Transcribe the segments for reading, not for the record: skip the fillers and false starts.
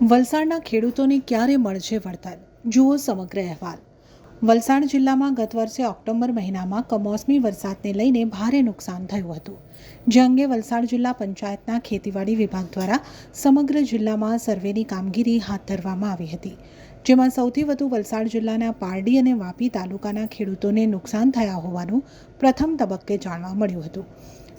વલસાડના ખેડૂતોને ક્યારે મળશે વળતર? જુઓ સમગ્ર અહેવાલ. વલસાડ જિલ્લામાં ગત વર્ષે ઓક્ટોબર મહિનામાં કમોસમી વરસાદને લઈને ભારે નુકસાન થયું હતું, જે અંગે વલસાડ જિલ્લા પંચાયતના ખેતીવાડી વિભાગ દ્વારા સમગ્ર જિલ્લામાં સર્વેની કામગીરી હાથ ધરવામાં આવી હતી, જેમાં સૌથી વધુ વલસાડ જિલ્લાના પારડી અને વાપી તાલુકાના ખેડૂતોને નુકસાન થયા હોવાનું પ્રથમ તબક્કે જાણવા મળ્યું હતું,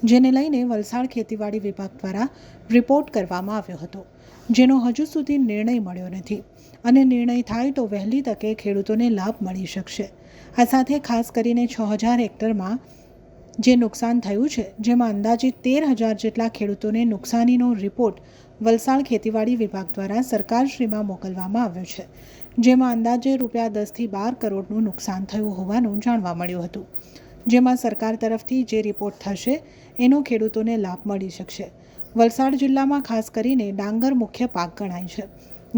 જેને લઈને વલસાડ ખેતીવાડી વિભાગ દ્વારા રિપોર્ટ કરવામાં આવ્યો હતો, જેનો હજુ સુધી નિર્ણય મળ્યો નથી અને નિર્ણય થાય તો વહેલી તકે ખેડૂતોને લાભ મળી શકશે. આ સાથે ખાસ કરીને 6,000 હેક્ટરમાં જે નુકસાન થયું છે, જેમાં અંદાજિત 13,000 જેટલા ખેડૂતોને નુકસાનીનો રિપોર્ટ વલસાડ ખેતીવાડી વિભાગ દ્વારા સરકારશ્રીમાં મોકલવામાં આવ્યો છે, જેમાં અંદાજે રૂપિયા 10 થી 12 કરોડનું નુકસાન થયું હોવાનું જાણવા મળ્યું હતું, જેમાં સરકાર તરફથી જે રિપોર્ટ થશે એનો ખેડૂતોને લાભ મળી શકશે. વલસાડ જિલ્લામાં ખાસ કરીને ડાંગર મુખ્ય પાક ગણાય છે,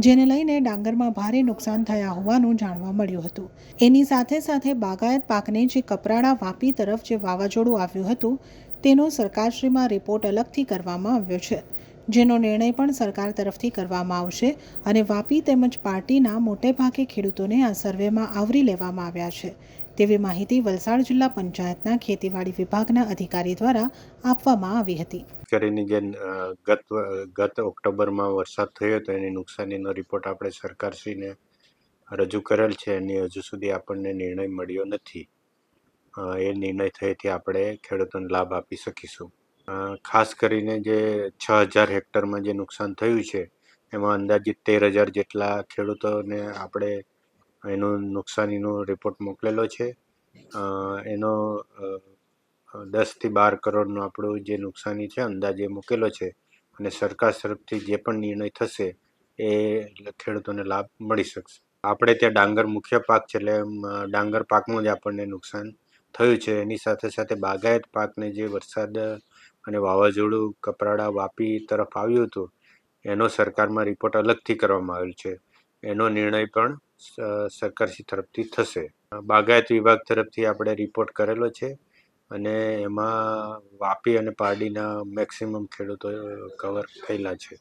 જેને લઈને ડાંગરમાં ભારે નુકસાન થયા હોવાનું જાણવા મળ્યું હતું. એની સાથે સાથે બાગાયત પાકને જે કપરાડા વાપી તરફ જે વાવાઝોડું આવ્યું હતું તેનો સરકારશ્રીમાં રિપોર્ટ અલગથી કરવામાં આવ્યો છે, જેનો નિર્ણય પણ સરકાર તરફથી કરવામાં આવશે અને વાપી તેમજ પાર્ટીના મોટેભાગે ખેડૂતોને આ સર્વેમાં આવરી લેવામાં આવ્યા છે, તેવી માહિતી વલસાડ જિલ્લા પંચાયતના ખેતીવાડી વિભાગના અધિકારી દ્વારા આપવામાં આવી હતી. કરીને જે ગત ઓક્ટોબરમાં વરસાદ થયો હતો એની નુકસાનીનો રિપોર્ટ આપણે સરકારશ્રીને રજૂ કરેલ છે, એની હજુ સુધી આપણને નિર્ણય મળ્યો નથી. એ નિર્ણય થયેથી આપણે ખેડૂતોને લાભ આપી શકીશું. ખાસ કરીને જે 6,000 હેક્ટરમાં જે નુકસાન થયું છે એમાં અંદાજિત 13,000 જેટલા ખેડૂતોને આપણે એનું નુકસાનીનો રિપોર્ટ મોકલેલો છે. એનો 10 થી 12 કરોડનું આપણું જે નુકસાની છે અંદાજે મૂકેલો છે અને સરકાર તરફથી જે પણ નિર્ણય થશે એ ખેડૂતોને લાભ મળી શકશે. આપણે ત્યાં ડાંગર મુખ્ય પાક છે, એટલે ડાંગર પાકમાં જ આપણને નુકસાન થયું છે. એની સાથે સાથે બાગાયત પાકને જે વરસાદ અને વાવાઝોડું કપરાડા વાપી તરફ આવ્યું હતું એનો સરકારમાં રિપોર્ટ અલગથી કરવામાં આવેલ છે. એનો નિર્ણય પણ સરકારશ્રી તરફથી થશે. બાગાયત વિભાગ તરફથી આપણે રિપોર્ટ કરેલો છે અને એમાં વાપી અને પારડીના મેક્સિમમ ખેડૂતો કવર થયેલા છે.